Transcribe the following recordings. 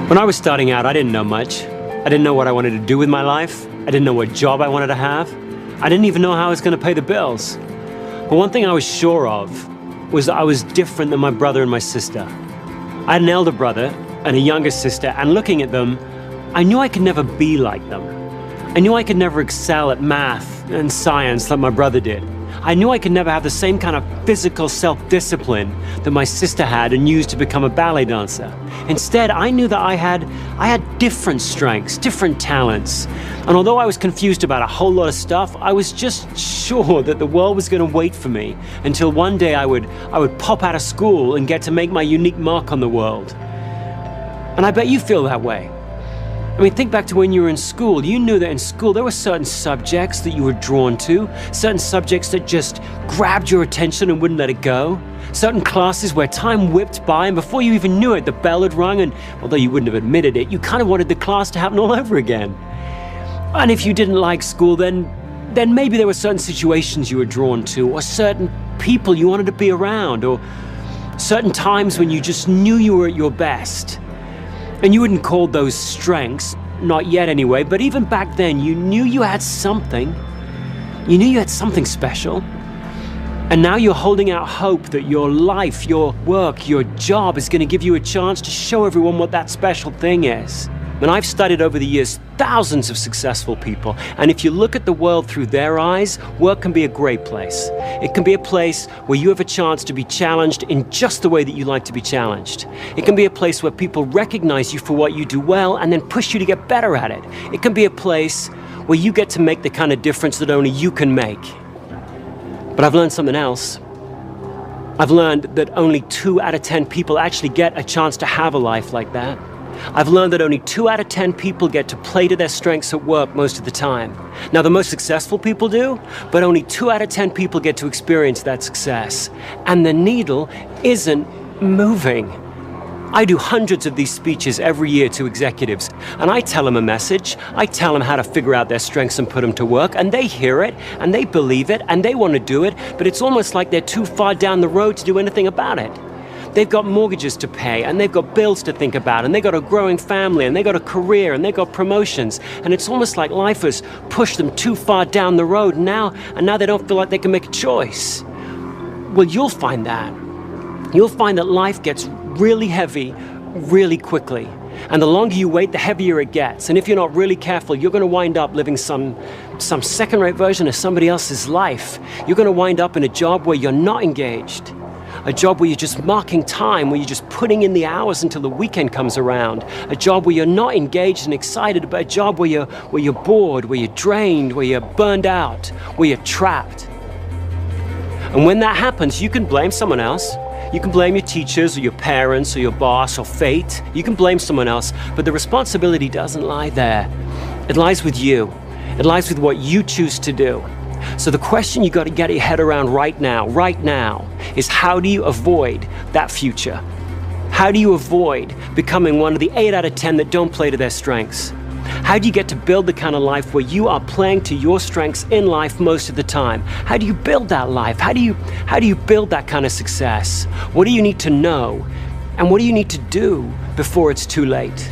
When I was starting out, I didn't know much. I didn't know what I wanted to do with my life. I didn't know what job I wanted to have. I didn't even know how I was going to pay the bills. But one thing I was sure of was that I was different than my brother and my sister. I had an elder brother and a younger sister, and looking at them, I knew I could never be like them. I knew I could never excel at math and science like my brother did. I knew I could never have the same kind of physical self-discipline that my sister had and used to become a ballet dancer. Instead, I knew that I had different strengths, different talents. And although I was confused about a whole lot of stuff, I was just sure that the world was going to wait for me until one day I would pop out of school and get to make my unique mark on the world. And I bet you feel that way. I mean, think back to when you were in school. You knew that in school there were certain subjects that you were drawn to, certain subjects that just grabbed your attention and wouldn't let it go, certain classes where time whipped by and before you even knew it, the bell had rung, and although you wouldn't have admitted it, you kind of wanted the class to happen all over again. And if you didn't like school, then maybe there were certain situations you were drawn to, or certain people you wanted to be around, or certain times when you just knew you were at your best. And you wouldn't call those strengths, not yet anyway, but even back then you knew you had something. You knew you had something special. And now you're holding out hope that your life, your work, your job is going to give you a chance to show everyone what that special thing is. And I've studied over the years thousands of successful people, and if you look at the world through their eyes, work can be a great place. It can be a place where you have a chance to be challenged in just the way that you like to be challenged. It can be a place where people recognize you for what you do well and then push you to get better at it. It can be a place where you get to make the kind of difference that only you can make. But I've learned something else. I've learned that only 2 out of 10 people actually get a chance to have a life like that. I've learned that only 2 out of 10 people get to play to their strengths at work most of the time. Now, the most successful people do, but only 2 out of 10 people get to experience that success. And the needle isn't moving. I do hundreds of these speeches every year to executives, and I tell them a message. I tell them how to figure out their strengths and put them to work, and they hear it, and they believe it, and they want to do it, but it's almost like they're too far down the road to do anything about it. They've got mortgages to pay, and they've got bills to think about, and they've got a growing family, and they've got a career, and they've got promotions, and it's almost like life has pushed them too far down the road now, and now they don't feel like they can make a choice. Well, you'll find that. You'll find that life gets really heavy really quickly, and the longer you wait, the heavier it gets, and if you're not really careful, you're going to wind up living some second-rate version of somebody else's life. You're going to wind up in a job where you're not engaged. A job where you're just marking time, where you're just putting in the hours until the weekend comes around. A job where you're not engaged and excited, but a job where you're bored, where you're drained, where you're burned out, where you're trapped. And when that happens, you can blame someone else. You can blame your teachers or your parents or your boss or fate. You can blame someone else, but the responsibility doesn't lie there. It lies with you. It lies with what you choose to do. So the question you got to get your head around right now, is how do you avoid that future? How do you avoid becoming one of the 8 out of 10 that don't play to their strengths? How do you get to build the kind of life where you are playing to your strengths in life most of the time? How do you build that life? How do you build that kind of success? What do you need to know? And what do you need to do before it's too late?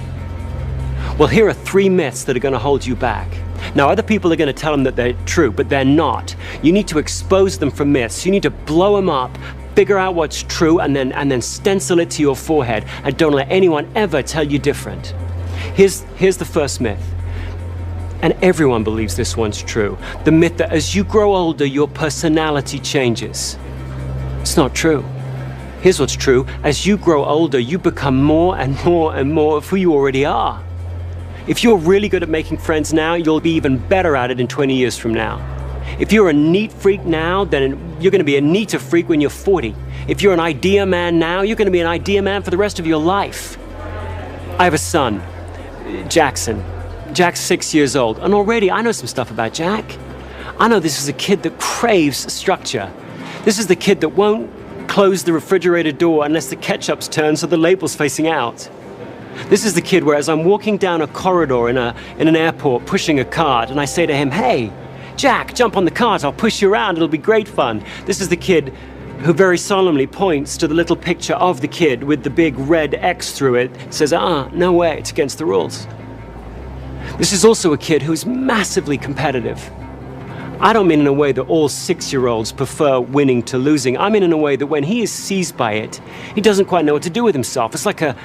Well, here are 3 myths that are going to hold you back. Now, other people are going to tell them that they're true, but they're not. You need to expose them from myths. You need to blow them up, figure out what's true, and then stencil it to your forehead, and don't let anyone ever tell you different. Here's the first myth, and everyone believes this one's true. The myth that as you grow older, your personality changes. It's not true. Here's what's true. As you grow older, you become more and more and more of who you already are. If you're really good at making friends now, you'll be even better at it in 20 years from now. If you're a neat freak now, then you're going to be a neater freak when you're 40. If you're an idea man now, you're going to be an idea man for the rest of your life. I have a son, Jackson. Jack's 6 years old, and already I know some stuff about Jack. I know this is a kid that craves structure. This is the kid that won't close the refrigerator door unless the ketchup's turned so the label's facing out. This is the kid where as I'm walking down a corridor in an airport pushing a cart, and I say to him, "Hey, Jack, jump on the cart, I'll push you around, it'll be great fun." This is the kid who very solemnly points to the little picture of the kid with the big red X through it, says, no way, it's against the rules. This is also a kid who's massively competitive. I don't mean in a way that all 6-year-olds prefer winning to losing. I mean in a way that when he is seized by it, he doesn't quite know what to do with himself. It's like a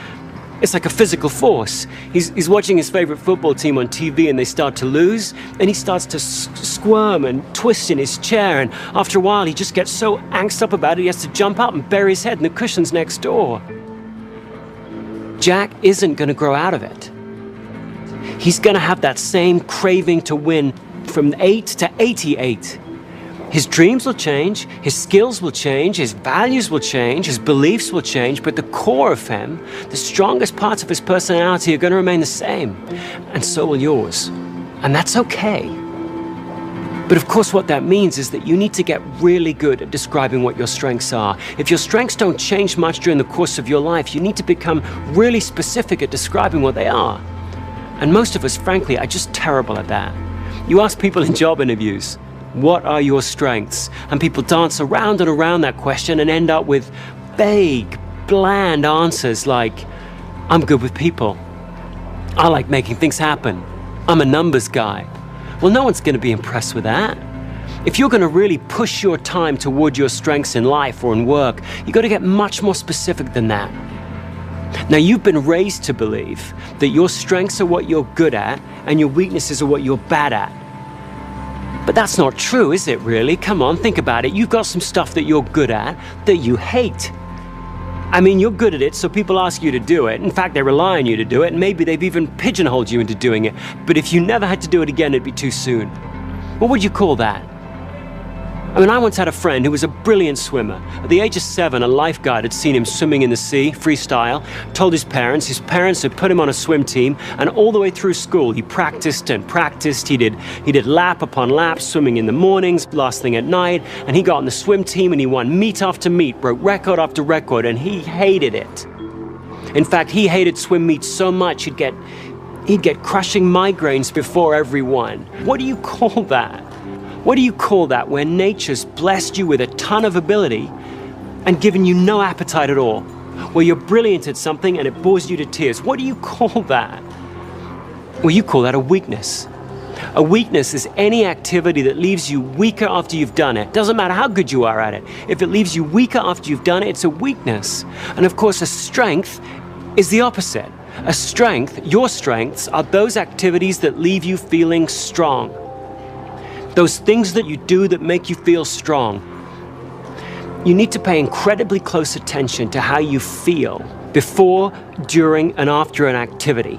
physical force. He's watching his favorite football team on TV and they start to lose, and he starts to squirm and twist in his chair, and after a while he just gets so angst up about it he has to jump up and bury his head in the cushions next door. Jack isn't going to grow out of it. He's going to have that same craving to win from 8 to 88. His dreams will change, his skills will change, his values will change, his beliefs will change, but the core of him, the strongest parts of his personality are going to remain the same, and so will yours. And that's okay. But of course what that means is that you need to get really good at describing what your strengths are. If your strengths don't change much during the course of your life, you need to become really specific at describing what they are. And most of us, frankly, are just terrible at that. You ask people in job interviews, what are your strengths? And people dance around and around that question and end up with vague, bland answers like, I'm good with people. I like making things happen. I'm a numbers guy. Well, no one's going to be impressed with that. If you're going to really push your time toward your strengths in life or in work, you've got to get much more specific than that. Now, you've been raised to believe that your strengths are what you're good at and your weaknesses are what you're bad at. But that's not true, is it really? Come on, think about it. You've got some stuff that you're good at that you hate. I mean, you're good at it, so people ask you to do it. In fact, they rely on you to do it, and maybe they've even pigeonholed you into doing it. But if you never had to do it again, it'd be too soon. What would you call that? I mean, I once had a friend who was a brilliant swimmer. At the age of 7, a lifeguard had seen him swimming in the sea, freestyle, told his parents had put him on a swim team, and all the way through school, he practiced and practiced. He did lap upon lap, swimming in the mornings, last thing at night, and he got on the swim team and he won meet after meet, broke record after record, and he hated it. In fact, he hated swim meets so much he'd get crushing migraines before every one. What do you call that? What do you call that when nature's blessed you with a ton of ability and given you no appetite at all? Where you're brilliant at something and it bores you to tears. What do you call that? Well, you call that a weakness. A weakness is any activity that leaves you weaker after you've done it. Doesn't matter how good you are at it. If it leaves you weaker after you've done it, it's a weakness. And of course, a strength is the opposite. A strength, your strengths, are those activities that leave you feeling strong. Those things that you do that make you feel strong. You need to pay incredibly close attention to how you feel before, during, and after an activity,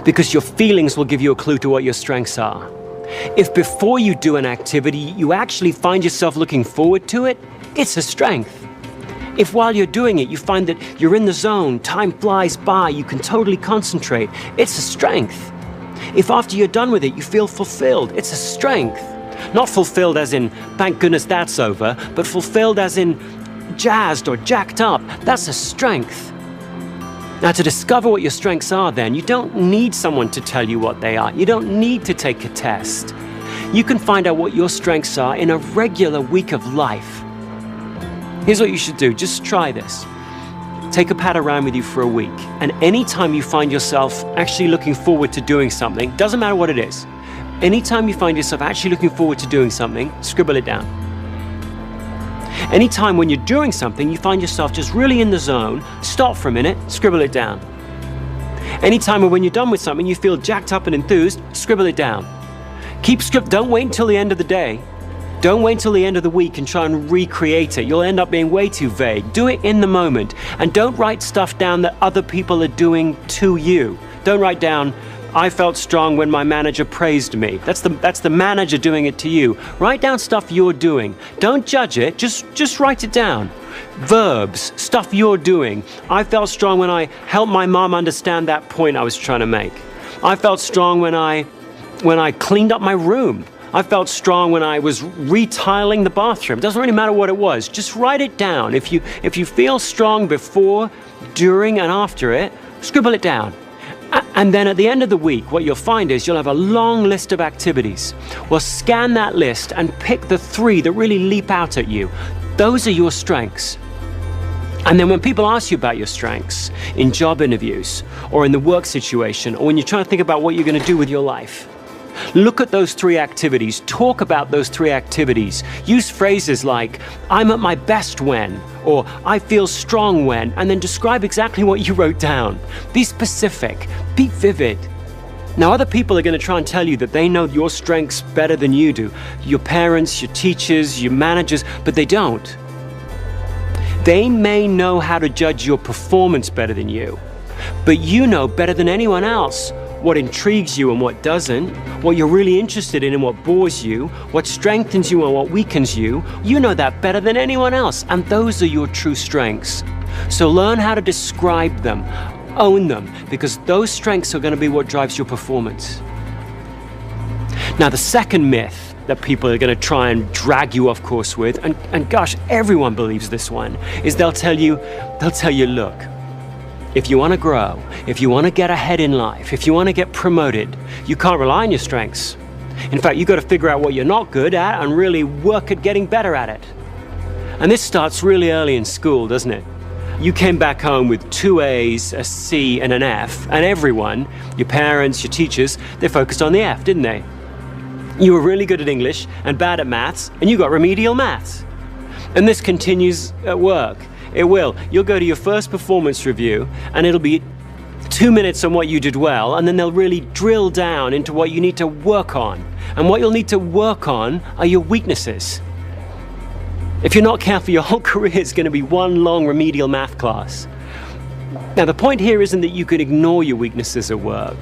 because your feelings will give you a clue to what your strengths are. If before you do an activity, you actually find yourself looking forward to it, it's a strength. If while you're doing it, you find that you're in the zone, time flies by, you can totally concentrate, it's a strength. If after you're done with it, you feel fulfilled, it's a strength. Not fulfilled as in, thank goodness that's over, but fulfilled as in jazzed or jacked up. That's a strength. Now, to discover what your strengths are then, you don't need someone to tell you what they are. You don't need to take a test. You can find out what your strengths are in a regular week of life. Here's what you should do. Just try this. Take a pad around with you for a week, and anytime you find yourself actually looking forward to doing something, doesn't matter what it is, anytime you find yourself actually looking forward to doing something, scribble it down. Anytime when you're doing something, you find yourself just really in the zone, stop for a minute, scribble it down. Anytime when you're done with something, you feel jacked up and enthused, scribble it down. Don't wait until the end of the day. Don't wait until the end of the week and try and recreate it. You'll end up being way too vague. Do it in the moment. And don't write stuff down that other people are doing to you. Don't write down, I felt strong when my manager praised me. That's the manager doing it to you. Write down stuff you're doing. Don't judge it, just write it down. Verbs, stuff you're doing. I felt strong when I helped my mom understand that point I was trying to make. I felt strong when I cleaned up my room. I felt strong when I was retiling the bathroom. Doesn't really matter what it was. Just write it down. If you feel strong before, during, and after it, scribble it down. And then at the end of the week, what you'll find is you'll have a long list of activities. Well, scan that list and pick the 3 that really leap out at you. Those are your strengths. And then when people ask you about your strengths in job interviews or in the work situation, or when you're trying to think about what you're going to do with your life, look at those 3 activities, talk about those 3 activities, use phrases like, I'm at my best when, or I feel strong when, and then describe exactly what you wrote down. Be specific, be vivid. Now, other people are going to try and tell you that they know your strengths better than you do. Your parents, your teachers, your managers, but they don't. They may know how to judge your performance better than you, but you know better than anyone else what intrigues you and what doesn't, what you're really interested in and what bores you, what strengthens you and what weakens you. You know that better than anyone else, and those are your true strengths. So learn how to describe them, own them, because those strengths are going to be what drives your performance. Now, the second myth that people are going to try and drag you off course with, and gosh, everyone believes this one, is they'll tell you, look, if you want to grow, if you want to get ahead in life, if you want to get promoted, you can't rely on your strengths. In fact, you've got to figure out what you're not good at and really work at getting better at it. And this starts really early in school, doesn't it? You came back home with 2 A's, a C, and an F, and everyone, your parents, your teachers, they focused on the F, didn't they? You were really good at English and bad at maths, and you got remedial maths. And this continues at work. It will. You'll go to your first performance review, and it'll be 2 minutes on what you did well, and then they'll really drill down into what you need to work on. And what you'll need to work on are your weaknesses. If you're not careful, your whole career is going to be one long remedial math class. Now, the point here isn't that you can ignore your weaknesses at work.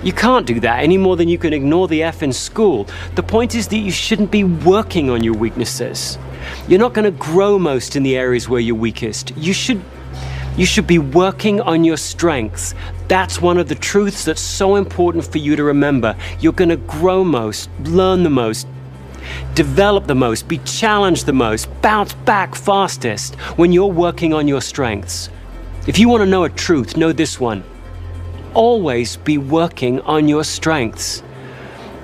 You can't do that any more than you can ignore the F in school. The point is that you shouldn't be working on your weaknesses. You're not going to grow most in the areas where you're weakest. You should be working on your strengths. That's one of the truths that's so important for you to remember. You're going to grow most, learn the most, develop the most, be challenged the most, bounce back fastest when you're working on your strengths. If you want to know a truth, know this one. Always be working on your strengths.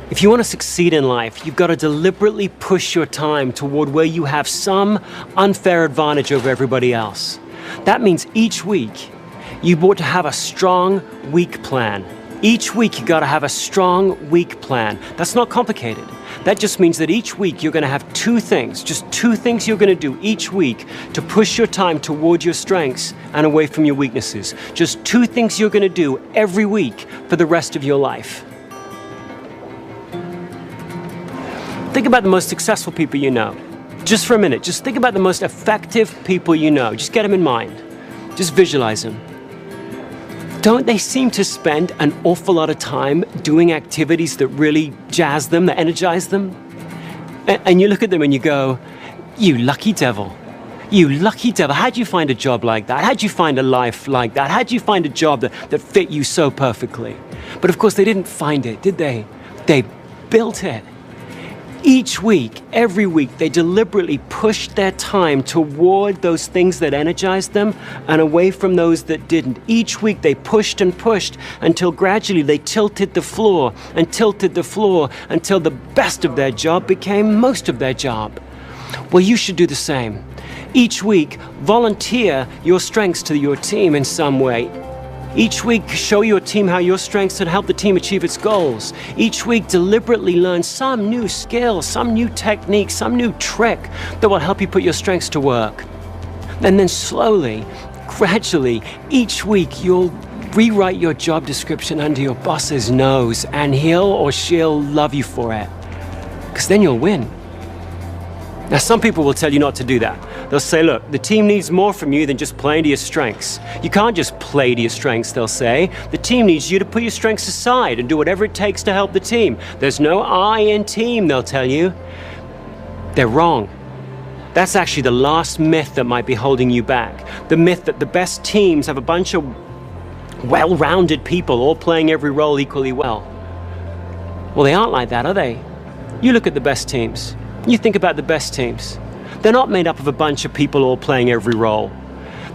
If you want to succeed in life, you've got to deliberately push your time toward where you have some unfair advantage over everybody else. That means each week, you ought to have a strong, weak plan. Each week, you got to have a strong, weak plan. That's not complicated. That just means that each week you're going to have 2 things, just 2 things you're going to do each week to push your time toward your strengths and away from your weaknesses. Just 2 things you're going to do every week for the rest of your life. Think about the most successful people you know. Just for a minute, just think about the most effective people you know. Just get them in mind. Just visualize them. Don't they seem to spend an awful lot of time doing activities that really jazz them, that energize them? And you look at them and you go, you lucky devil. You lucky devil. How'd you find a job like that? How'd you find a life like that? How'd you find a job that fit you so perfectly? But of course, they didn't find it, did they? They built it. Each week, every week, they deliberately pushed their time toward those things that energized them and away from those that didn't. Each week, they pushed and pushed until gradually they tilted the floor and tilted the floor until the best of their job became most of their job. Well, you should do the same. Each week, volunteer your strengths to your team in some way. Each week, show your team how your strengths can help the team achieve its goals. Each week, deliberately learn some new skill, some new technique, some new trick that will help you put your strengths to work. And then slowly, gradually, each week, you'll rewrite your job description under your boss's nose, and he'll or she'll love you for it. Because then you'll win. Now, some people will tell you not to do that. They'll say, look, the team needs more from you than just playing to your strengths. You can't just play to your strengths, they'll say. The team needs you to put your strengths aside and do whatever it takes to help the team. There's no I in team, they'll tell you. They're wrong. That's actually the last myth that might be holding you back. The myth that the best teams have a bunch of well-rounded people all playing every role equally well. Well, they aren't like that, are they? You look at the best teams. You think about the best teams. They're not made up of a bunch of people all playing every role.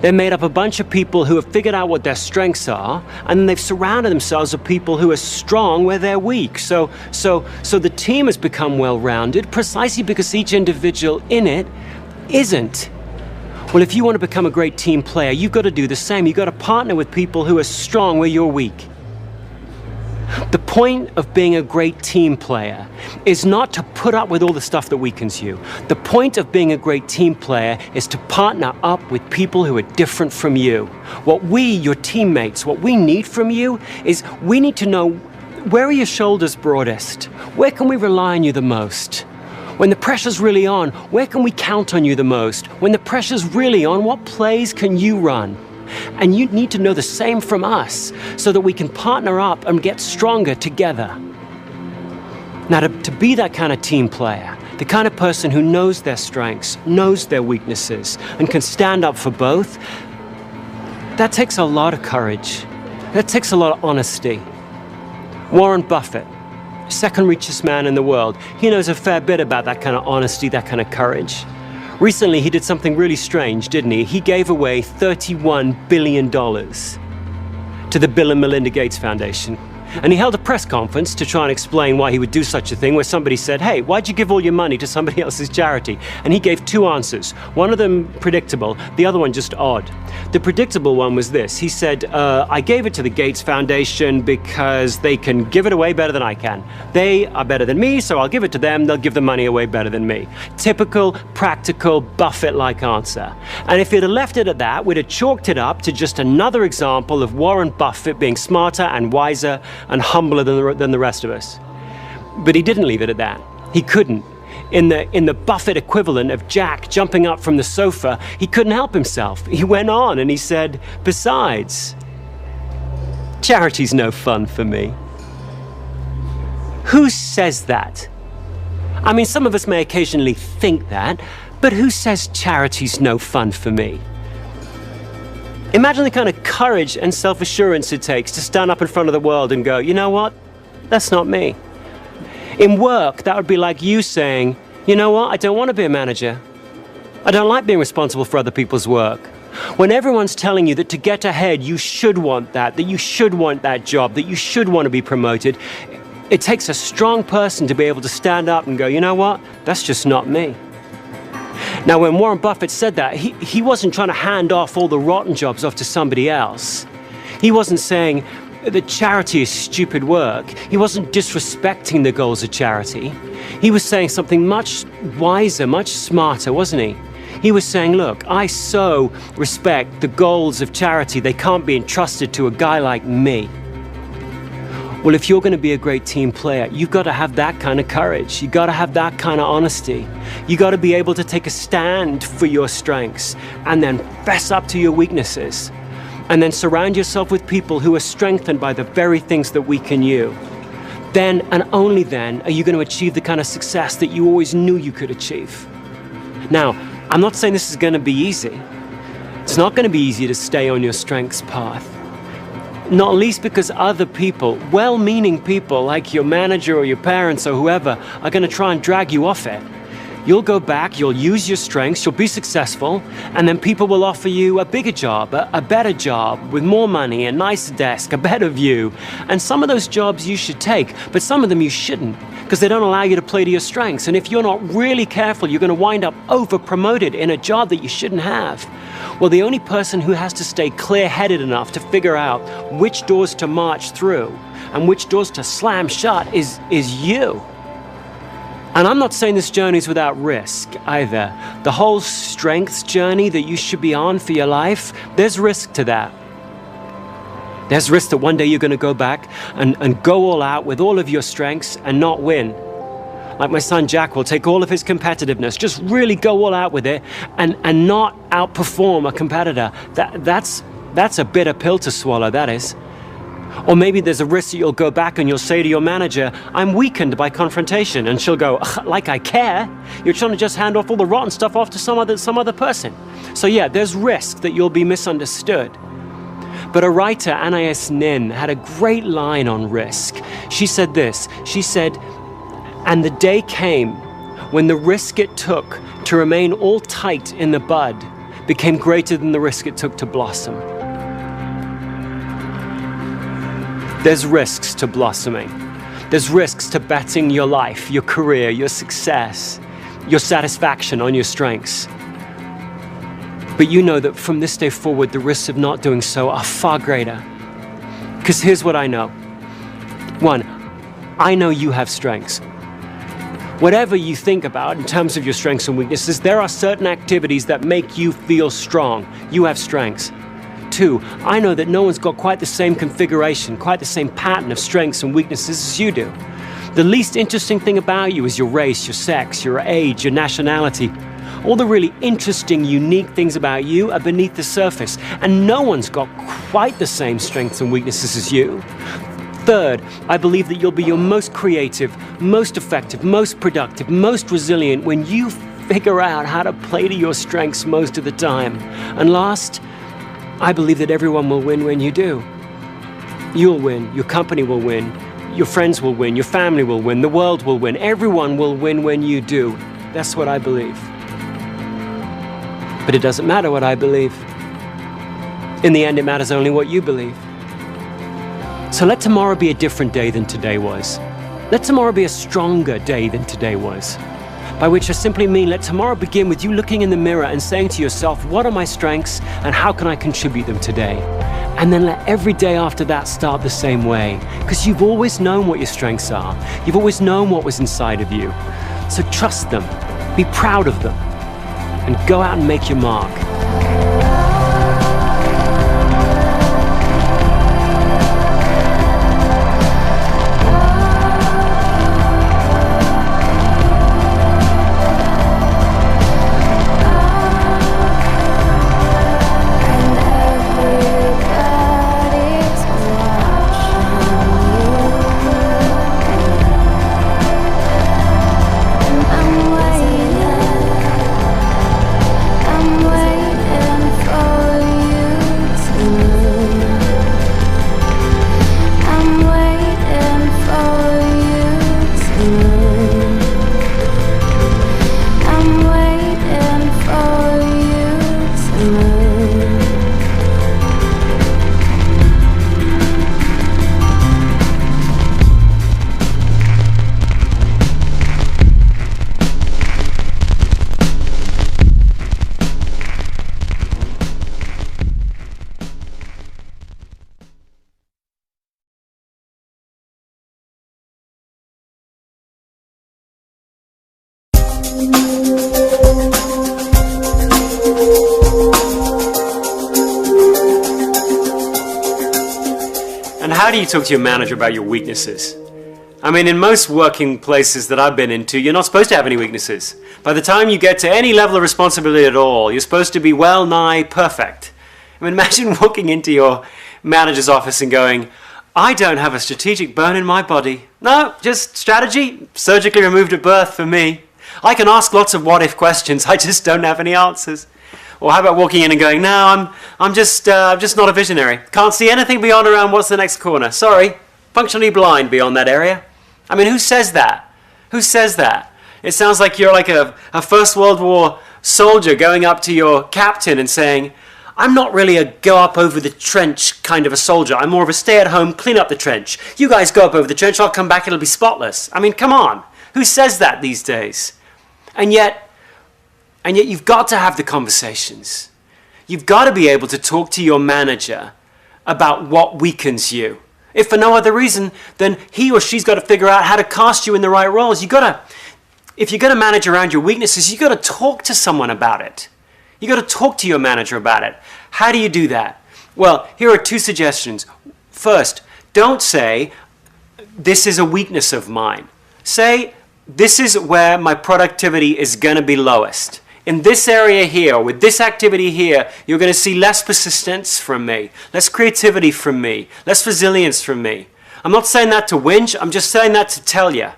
They're made up of a bunch of people who have figured out what their strengths are, and then they've surrounded themselves with people who are strong where they're weak. So the team has become well-rounded precisely because each individual in it isn't. Well, if you want to become a great team player, you've got to do the same. You've got to partner with people who are strong where you're weak. The point of being a great team player is not to put up with all the stuff that weakens you. The point of being a great team player is to partner up with people who are different from you. What we, your teammates, what we need from you is we need to know, where are your shoulders broadest? Where can we rely on you the most? When the pressure's really on, where can we count on you the most? When the pressure's really on, what plays can you run? And you need to know the same from us so that we can partner up and get stronger together. Now, to be that kind of team player, the kind of person who knows their strengths, knows their weaknesses, and can stand up for both, that takes a lot of courage. That takes a lot of honesty. Warren Buffett, second richest man in the world, he knows a fair bit about that kind of honesty, that kind of courage. Recently, he did something really strange, didn't he? He gave away $31 billion to the Bill and Melinda Gates Foundation. And he held a press conference to try and explain why he would do such a thing, where somebody said, hey, why'd you give all your money to somebody else's charity? And he gave two answers. One of them predictable, the other one just odd. The predictable one was this. He said, I gave it to the Gates Foundation because they can give it away better than I can. They are better than me, so I'll give it to them. They'll give the money away better than me. Typical, practical, Buffett-like answer. And if he'd have left it at that, we'd have chalked it up to just another example of Warren Buffett being smarter and wiser and humbler than the rest of us. But he didn't leave it at that. He couldn't. In the Buffett equivalent of Jack jumping up from the sofa, he couldn't help himself. He went on and he said, besides, charity's no fun for me. Who says that? I mean, some of us may occasionally think that, but who says charity's no fun for me? Imagine the kind of courage and self-assurance it takes to stand up in front of the world and go, you know what? That's not me. In work, that would be like you saying, you know what? I don't want to be a manager. I don't like being responsible for other people's work. When everyone's telling you that to get ahead, you should want that you should want that job, that you should want to be promoted, it takes a strong person to be able to stand up and go, you know what? That's just not me. Now, when Warren Buffett said that, he wasn't trying to hand off all the rotten jobs off to somebody else. He wasn't saying that charity is stupid work. He wasn't disrespecting the goals of charity. He was saying something much wiser, much smarter, wasn't he? He was saying, look, I so respect the goals of charity, they can't be entrusted to a guy like me. Well, if you're going to be a great team player, you've got to have that kind of courage. You've got to have that kind of honesty. You've got to be able to take a stand for your strengths and then fess up to your weaknesses. And then surround yourself with people who are strengthened by the very things that weaken you. Then, and only then, are you going to achieve the kind of success that you always knew you could achieve. Now, I'm not saying this is going to be easy. It's not going to be easy to stay on your strengths path. Not least because other people, well-meaning people like your manager or your parents or whoever, are going to try and drag you off it. You'll go back, you'll use your strengths, you'll be successful, and then people will offer you a bigger job, a better job, with more money, a nicer desk, a better view. And some of those jobs you should take, but some of them you shouldn't, because they don't allow you to play to your strengths. And if you're not really careful, you're going to wind up over-promoted in a job that you shouldn't have. Well, the only person who has to stay clear-headed enough to figure out which doors to march through and which doors to slam shut is you. And I'm not saying this journey is without risk either. The whole strengths journey that you should be on for your life, there's risk to that. There's risk that one day you're going to go back and go all out with all of your strengths and not win. Like my son Jack will take all of his competitiveness, just really go all out with it and not outperform a competitor. That's a bitter pill to swallow, that is. Or maybe there's a risk that you'll go back and you'll say to your manager, I'm weakened by confrontation. And she'll go, like I care? You're trying to just hand off all the rotten stuff off to some other person. So yeah, there's risk that you'll be misunderstood. But a writer, Anais Nin, had a great line on risk. She said this, she said, and the day came when the risk it took to remain all tight in the bud became greater than the risk it took to blossom. There's risks to blossoming. There's risks to betting your life, your career, your success, your satisfaction on your strengths. But you know that from this day forward, the risks of not doing so are far greater. Because here's what I know. One, I know you have strengths. Whatever you think about in terms of your strengths and weaknesses, there are certain activities that make you feel strong. You have strengths. Two, I know that no one's got quite the same configuration, quite the same pattern of strengths and weaknesses as you do. The least interesting thing about you is your race, your sex, your age, your nationality. All the really interesting, unique things about you are beneath the surface, and no one's got quite the same strengths and weaknesses as you. Third, I believe that you'll be your most creative, most effective, most productive, most resilient when you figure out how to play to your strengths most of the time. And last, I believe that everyone will win when you do. You'll win, your company will win, your friends will win, your family will win, the world will win, everyone will win when you do. That's what I believe. But it doesn't matter what I believe. In the end, it matters only what you believe. So let tomorrow be a different day than today was. Let tomorrow be a stronger day than today was. By which I simply mean let tomorrow begin with you looking in the mirror and saying to yourself, what are my strengths and how can I contribute them today? And then let every day after that start the same way. Because you've always known what your strengths are. You've always known what was inside of you. So trust them, be proud of them, and go out and make your mark. And how do you talk to your manager about your weaknesses? I mean, in most working places that I've been into, you're not supposed to have any weaknesses. By the time you get to any level of responsibility at all, you're supposed to be well nigh perfect. I mean, imagine walking into your manager's office and going, I don't have a strategic bone in my body. No, just strategy, surgically removed at birth for me. I can ask lots of what-if questions, I just don't have any answers. Or how about walking in and going, no, I'm just not a visionary. Can't see anything beyond around what's the next corner. Sorry, functionally blind beyond that area. I mean, who says that? Who says that? It sounds like you're like a First World War soldier going up to your captain and saying, I'm not really a go up over the trench kind of a soldier. I'm more of a stay at home, clean up the trench. You guys go up over the trench, I'll come back, it'll be spotless. I mean, come on. Who says that these days? And yet you've got to have the conversations. You've got to be able to talk to your manager about what weakens you. If for no other reason, then he or she's got to figure out how to cast you in the right roles. If you're going to manage around your weaknesses, you've got to talk to someone about it. You've got to talk to your manager about it. How do you do that? Well, here are two suggestions. First, don't say, this is a weakness of mine. Say, this is where my productivity is going to be lowest. In this area here, with this activity here, you're going to see less persistence from me, less creativity from me, less resilience from me. I'm not saying that to whinge, I'm just saying that to tell you.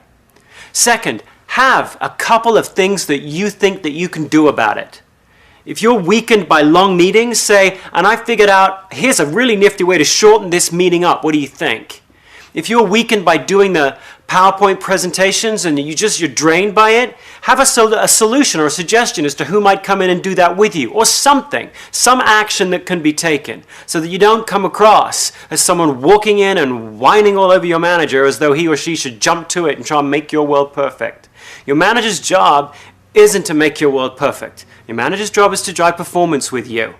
Second, have a couple of things that you think that you can do about it. If you're weakened by long meetings, say, and I figured out, here's a really nifty way to shorten this meeting up, what do you think? If you're weakened by doing the PowerPoint presentations and you're drained by it, have a solution or a suggestion as to who might come in and do that with you, or something, some action that can be taken so that you don't come across as someone walking in and whining all over your manager as though he or she should jump to it and try and make your world perfect. Your manager's job isn't to make your world perfect. Your manager's job is to drive performance with you.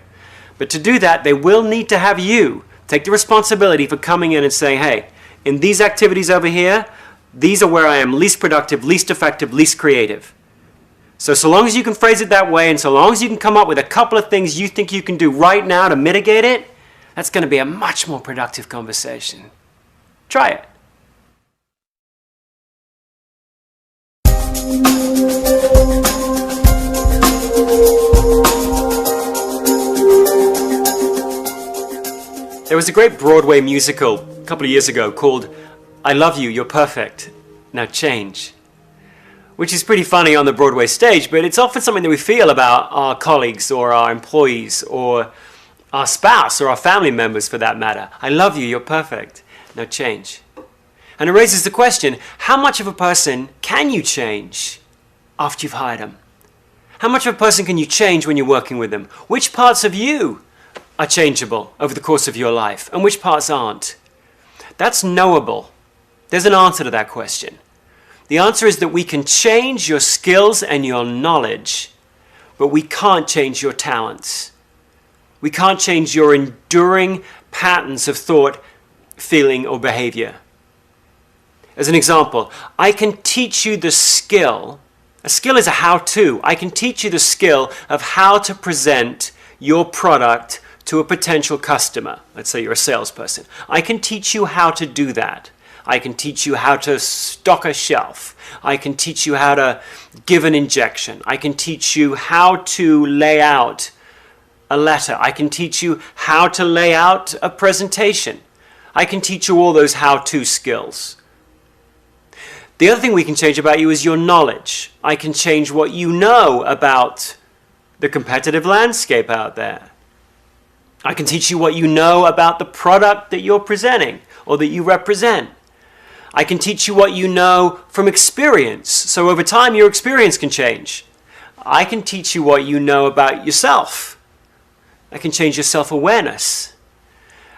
But to do that, they will need to have you take the responsibility for coming in and saying, hey, in these activities over here, these are where I am least productive, least effective, least creative. So long as you can phrase it that way, and so long as you can come up with a couple of things you think you can do right now to mitigate it, that's going to be a much more productive conversation. Try it. There was a great Broadway musical a couple of years ago called I Love You, You're Perfect, Now Change, which is pretty funny on the Broadway stage, but it's often something that we feel about our colleagues or our employees or our spouse or our family members for that matter. I love you, you're perfect, now change. And it raises the question, how much of a person can you change after you've hired them? How much of a person can you change when you're working with them? Which parts of you are changeable over the course of your life and which parts aren't? That's knowable. There's an answer to that question. The answer is that we can change your skills and your knowledge, but we can't change your talents. We can't change your enduring patterns of thought, feeling, or behavior. As an example, I can teach you the skill. A skill is a how-to. I can teach you the skill of how to present your product to a potential customer. Let's say you're a salesperson. I can teach you how to do that. I can teach you how to stock a shelf. I can teach you how to give an injection. I can teach you how to lay out a letter. I can teach you how to lay out a presentation. I can teach you all those how-to skills. The other thing we can change about you is your knowledge. I can change what you know about the competitive landscape out there. I can teach you what you know about the product that you're presenting or that you represent. I can teach you what you know from experience. So over time, your experience can change. I can teach you what you know about yourself. I can change your self-awareness.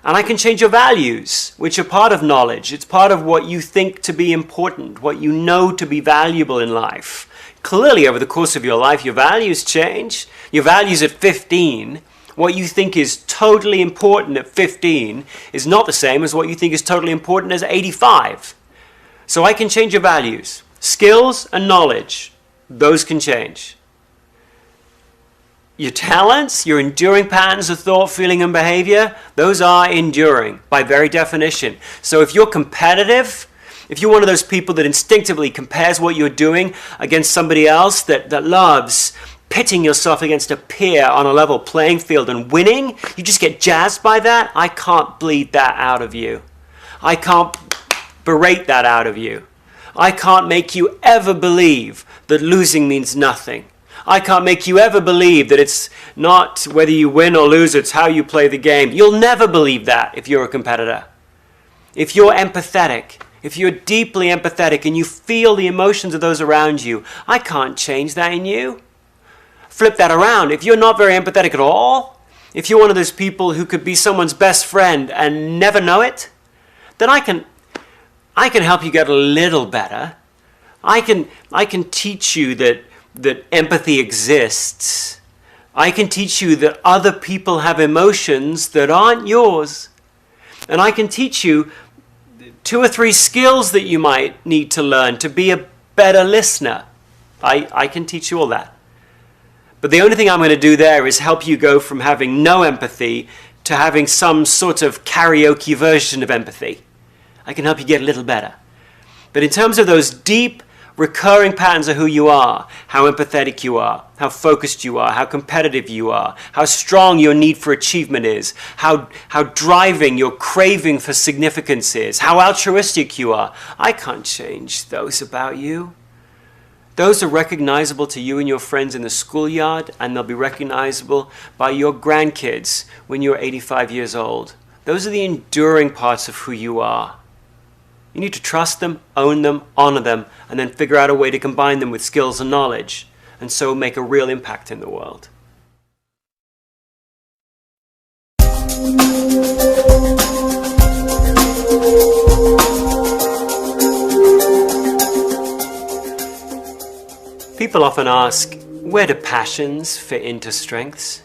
And I can change your values, which are part of knowledge. It's part of what you think to be important, what you know to be valuable in life. Clearly, over the course of your life, your values change. Your values at 15, what you think is totally important at 15 is not the same as what you think is totally important as 85. So I can change your values. Skills and knowledge, those can change. Your talents, your enduring patterns of thought, feeling, and behavior, those are enduring by very definition. So if you're competitive, if you're one of those people that instinctively compares what you're doing against somebody else, that loves pitting yourself against a peer on a level playing field and winning, you just get jazzed by that, I can't bleed that out of you. I can't berate that out of you. I can't make you ever believe that losing means nothing. I can't make you ever believe that it's not whether you win or lose, it's how you play the game. You'll never believe that if you're a competitor. If you're empathetic, if you're deeply empathetic and you feel the emotions of those around you, I can't change that in you. Flip that around. If you're not very empathetic at all, if you're one of those people who could be someone's best friend and never know it, then I can help you get a little better. I can teach you that empathy exists. I can teach you that other people have emotions that aren't yours. And I can teach you 2 or 3 skills that you might need to learn to be a better listener. I can teach you all that. But the only thing I'm going to do there is help you go from having no empathy to having some sort of karaoke version of empathy. I can help you get a little better. But in terms of those deep, recurring patterns of who you are, how empathetic you are, how focused you are, how competitive you are, how strong your need for achievement is, how driving your craving for significance is, how altruistic you are, I can't change those about you. Those are recognizable to you and your friends in the schoolyard, and they'll be recognizable by your grandkids when you're 85 years old. Those are the enduring parts of who you are. You need to trust them, own them, honor them, and then figure out a way to combine them with skills and knowledge, and so make a real impact in the world. People often ask, where do passions fit into strengths?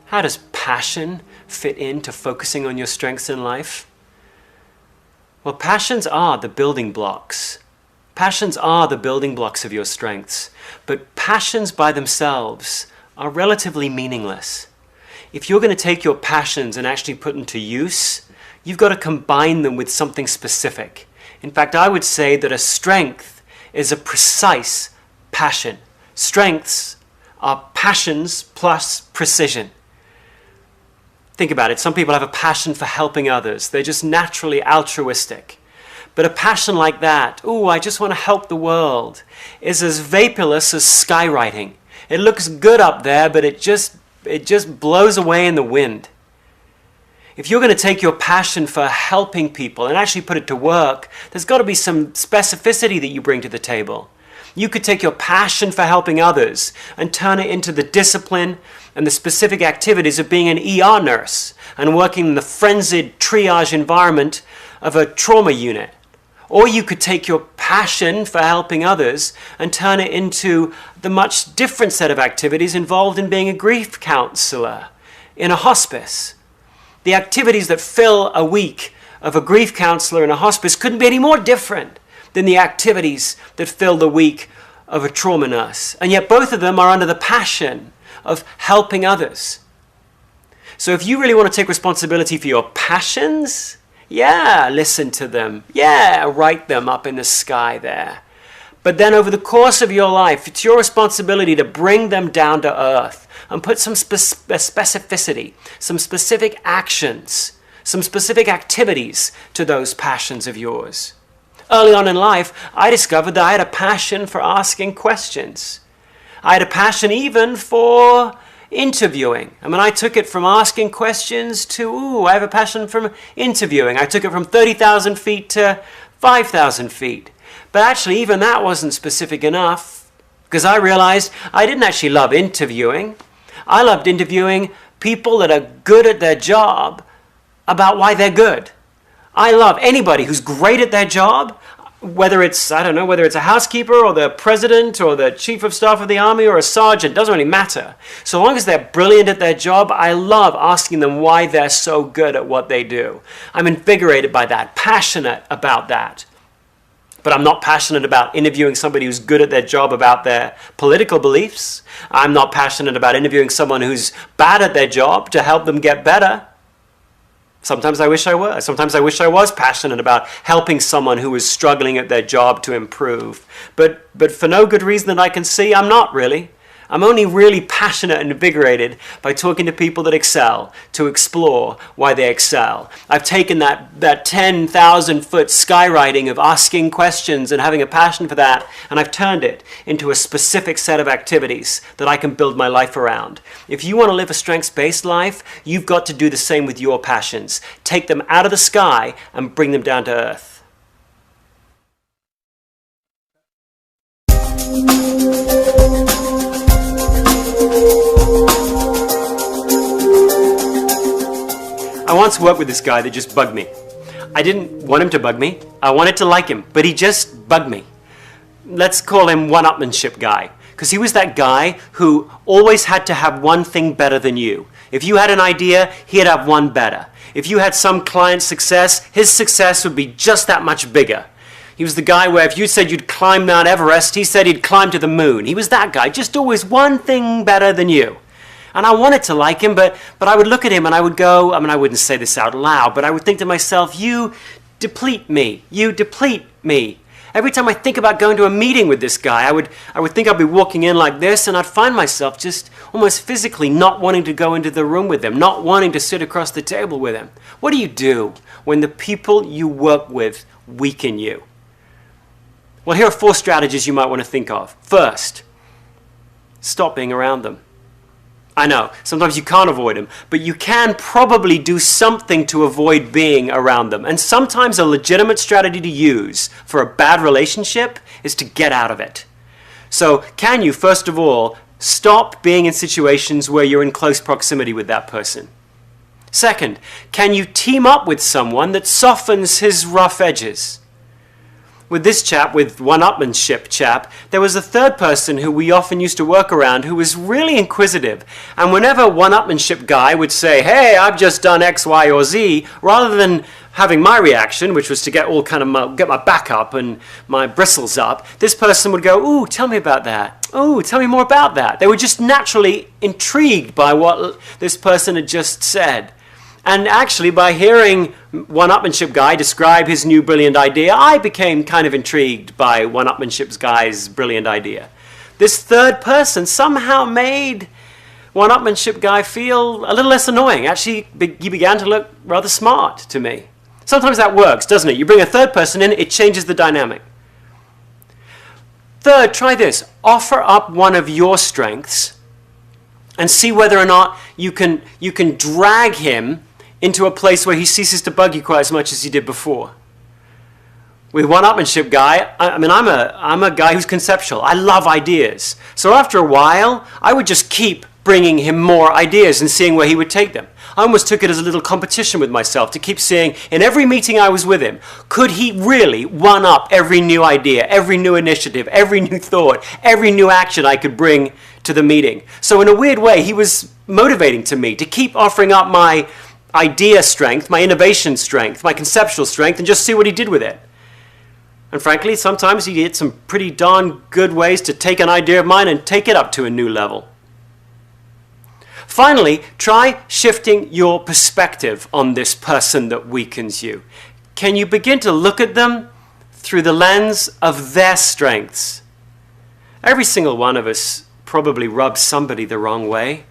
How does passion fit into focusing on your strengths in life? Well, passions are the building blocks. Passions are the building blocks of your strengths, but passions by themselves are relatively meaningless. If you're going to take your passions and actually put them to use, you've got to combine them with something specific. In fact, I would say that a strength is a precise passion. Strengths are passions plus precision. Think about it. Some people have a passion for helping others. They're just naturally altruistic. But a passion like that, ooh, I just want to help the world, is as vaporless as skywriting. It looks good up there, but it just blows away in the wind. If you're going to take your passion for helping people and actually put it to work, there's got to be some specificity that you bring to the table. You could take your passion for helping others and turn it into the discipline and the specific activities of being an ER nurse and working in the frenzied triage environment of a trauma unit. Or you could take your passion for helping others and turn it into the much different set of activities involved in being a grief counselor in a hospice. The activities that fill a week of a grief counselor in a hospice couldn't be any more different than the activities that fill the week of a trauma nurse. And yet both of them are under the passion of helping others. So if you really want to take responsibility for your passions, yeah, listen to them. Yeah, write them up in the sky there. But then over the course of your life, it's your responsibility to bring them down to earth and put some specificity, some specific actions, some specific activities to those passions of yours. Early on in life, I discovered that I had a passion for asking questions. I had a passion even for interviewing. I mean, I took it from asking questions to, I have a passion from interviewing. I took it from 30,000 feet to 5,000 feet. But actually, even that wasn't specific enough, because I realized I didn't actually love interviewing. I loved interviewing people that are good at their job about why they're good. I love anybody who's great at their job, whether it's, whether it's a housekeeper or the president or the chief of staff of the army or a sergeant, doesn't really matter. So long as they're brilliant at their job, I love asking them why they're so good at what they do. I'm invigorated by that, passionate about that. But I'm not passionate about interviewing somebody who's good at their job about their political beliefs. I'm not passionate about interviewing someone who's bad at their job to help them get better. Sometimes I wish I was. Sometimes I wish I was passionate about helping someone who was struggling at their job to improve. But for no good reason that I can see, I'm not really. I'm only really passionate and invigorated by talking to people that excel, to explore why they excel. I've taken that 10,000-foot skywriting of asking questions and having a passion for that, and I've turned it into a specific set of activities that I can build my life around. If you want to live a strengths-based life, you've got to do the same with your passions. Take them out of the sky and bring them down to earth. I once worked with this guy that just bugged me. I didn't want him to bug me. I wanted to like him, but he just bugged me. Let's call him one-upmanship guy, because he was that guy who always had to have one thing better than you. If you had an idea, he'd have one better. If you had some client success, his success would be just that much bigger. He was the guy where if you said you'd climb Mount Everest, he said he'd climb to the moon. He was that guy, just always one thing better than you. And I wanted to like him, but I would look at him and I would go, I wouldn't say this out loud, but I would think to myself, you deplete me. You deplete me. Every time I think about going to a meeting with this guy, I would think I'd be walking in like this, and I'd find myself just almost physically not wanting to go into the room with him, not wanting to sit across the table with him. What do you do when the people you work with weaken you? Well, here are 4 strategies you might want to think of. First, stop being around them. I know, sometimes you can't avoid them, but you can probably do something to avoid being around them. And sometimes a legitimate strategy to use for a bad relationship is to get out of it. So can you, first of all, stop being in situations where you're in close proximity with that person? Second, can you team up with someone that softens his rough edges? with this chap, with one-upmanship chap, there was a third person who we often used to work around who was really inquisitive. And whenever one-upmanship guy would say, hey, I've just done X, Y, or Z, rather than having my reaction, which was to get all kind of get my back up and my bristles up, this person would go, ooh, tell me about that. Ooh, tell me more about that. They were just naturally intrigued by what this person had just said. And actually, by hearing one-upmanship guy describe his new brilliant idea, I became kind of intrigued by one-upmanship guy's brilliant idea. This third person somehow made one-upmanship guy feel a little less annoying. Actually, he began to look rather smart to me. Sometimes that works, doesn't it? You bring a third person in, it changes the dynamic. Third, try this. Offer up one of your strengths and see whether or not you can drag him into a place where he ceases to bug you quite as much as he did before. With one-upmanship guy, I'm a guy who's conceptual. I love ideas. So after a while, I would just keep bringing him more ideas and seeing where he would take them. I almost took it as a little competition with myself to keep seeing, in every meeting I was with him, could he really one-up every new idea, every new initiative, every new thought, every new action I could bring to the meeting. So in a weird way, he was motivating to me to keep offering up my idea strength, my innovation strength, my conceptual strength, and just see what he did with it. And frankly, sometimes he did some pretty darn good ways to take an idea of mine and take it up to a new level. Finally, try shifting your perspective on this person that weakens you. Can you begin to look at them through the lens of their strengths? Every single one of us probably rubs somebody the wrong way.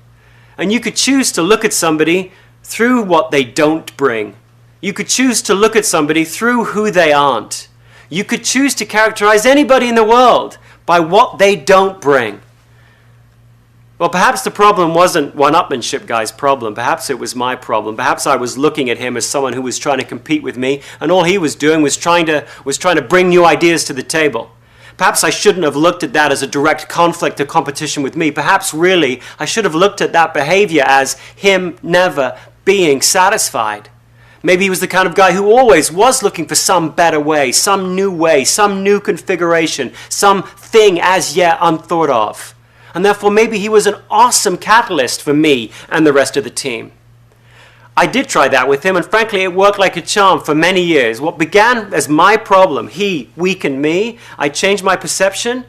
And you could choose to look at somebody through what they don't bring. You could choose to look at somebody through who they aren't. You could choose to characterize anybody in the world by what they don't bring. Well, perhaps the problem wasn't one-upmanship guy's problem. Perhaps it was my problem. Perhaps I was looking at him as someone who was trying to compete with me, and all he was doing was trying to bring new ideas to the table. Perhaps I shouldn't have looked at that as a direct conflict or competition with me. Perhaps really I should have looked at that behavior as him never being satisfied. Maybe he was the kind of guy who always was looking for some better way, some new configuration, something as yet unthought of. And therefore maybe he was an awesome catalyst for me and the rest of the team. I did try that with him, and frankly it worked like a charm for many years. What began as my problem, he weakened me, I changed my perception,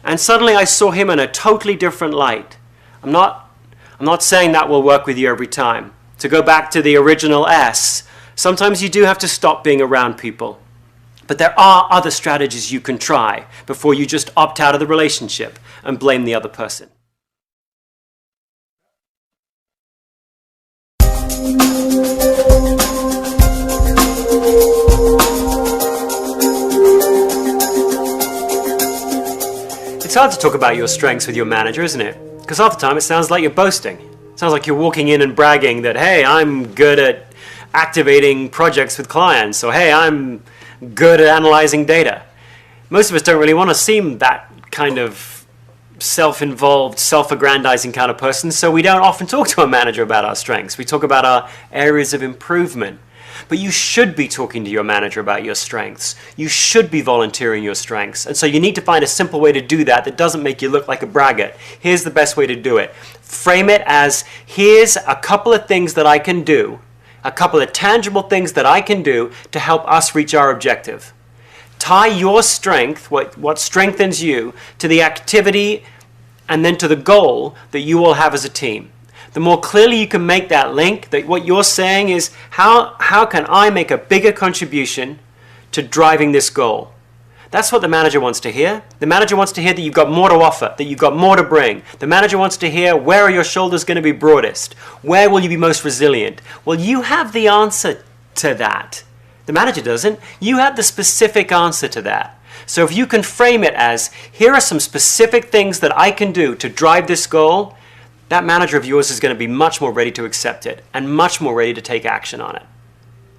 and suddenly I saw him in a totally different light. I'm not saying that will work with you every time. To go back to the original S, sometimes you do have to stop being around people. But there are other strategies you can try before you just opt out of the relationship and blame the other person. It's hard to talk about your strengths with your manager, isn't it? Because half the time it sounds like you're boasting. It sounds like you're walking in and bragging that, hey, I'm good at activating projects with clients, or hey, I'm good at analyzing data. Most of us don't really want to seem that kind of self-involved, self-aggrandizing kind of person, so we don't often talk to our manager about our strengths. We talk about our areas of improvement. But you should be talking to your manager about your strengths. You should be volunteering your strengths. And so you need to find a simple way to do that that doesn't make you look like a braggart. Here's the best way to do it. Frame it as, here's a couple of things that I can do, a couple of tangible things that I can do to help us reach our objective. Tie your strength, what strengthens you, to the activity and then to the goal that you all have as a team. The more clearly you can make that link, that what you're saying is, how can I make a bigger contribution to driving this goal? That's what the manager wants to hear. The manager wants to hear that you've got more to offer, that you've got more to bring. The manager wants to hear, where are your shoulders going to be broadest? Where will you be most resilient? Well, you have the answer to that. The manager doesn't. You have the specific answer to that. So if you can frame it as, here are some specific things that I can do to drive this goal, that manager of yours is going to be much more ready to accept it and much more ready to take action on it.